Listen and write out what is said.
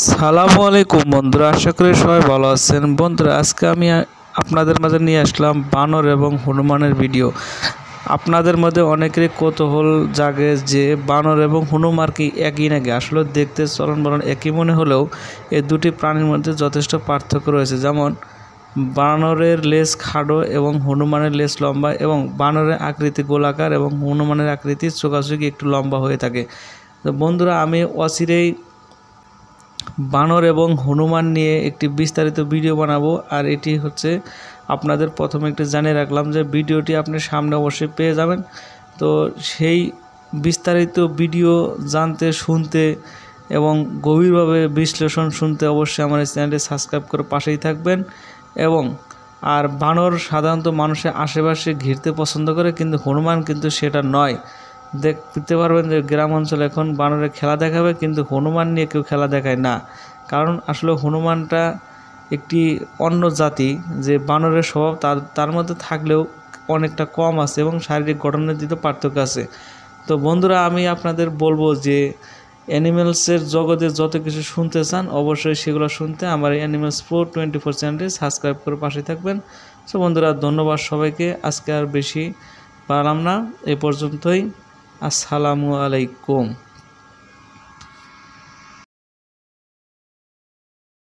সালামু আলাইকুম বন্ধুরা, আশা করি সবাই ভালো আছেন। বন্ধুরা, আজকে আমি আপনাদের মাঝে নিয়ে আসলাম বানর এবং হনুমানের ভিডিও। আপনাদের মধ্যে অনেকেরই কৌতূহল জাগে যে বানর এবং হনুমান কি একই নাকি। আসলে দেখতে চলন বলন একই মনে হলেও এই দুটি প্রাণীর মধ্যে যথেষ্ট পার্থক্য রয়েছে। যেমন বানরের লেজ খাড়ো এবং হনুমানের লেজ লম্বা, এবং বানরের আকৃতি গোলাকার এবং হনুমানের আকৃতি চোখাচোখি একটু লম্বা হয়ে থাকে। তো বন্ধুরা, আমি অচিরেই বানর এবং হনুমান নিয়ে একটি বিস্তারিত ভিডিও বানাবো। আর এটি হচ্ছে আপনাদের প্রথমে একটু জানিয়ে রাখলাম যে ভিডিওটি আপনি সামনে অবশ্যই পেয়ে যাবেন। তো সেই বিস্তারিত ভিডিও জানতে, শুনতে এবং গভীরভাবে বিশ্লেষণ শুনতে অবশ্যই আমার এই চ্যানেলটি সাবস্ক্রাইব করে পাশেই থাকবেন। এবং আর বানর সাধারণত মানুষের আশেপাশে ঘিরতে পছন্দ করে, কিন্তু হনুমান কিন্তু সেটা নয়। দেখতে পারবেন যে গ্রাম অঞ্চলে এখন বানরের খেলা দেখাবে, কিন্তু হনুমান নিয়ে কেউ খেলা দেখায় না। কারণ আসলে হনুমানটা একটি অন্য জাতি, যে বানরের স্বভাব তার মধ্যে থাকলেও অনেকটা কম আছে এবং শারীরিক গঠনের দিকে পার্থক্য আছে। তো বন্ধুরা, আমি আপনাদের বলবো যে অ্যানিমেলসের জগতে যত কিছু শুনতে চান অবশ্যই সেগুলো শুনতে আমার অ্যানিমেলস প্রো 24 চ্যানেলটি সাবস্ক্রাইব করে পাশে থাকবেন। সো বন্ধুরা, ধন্যবাদ সবাইকে। আজকে আর বেশি বাড়ালাম না, এ পর্যন্তই। আসসালামু আলাইকুম।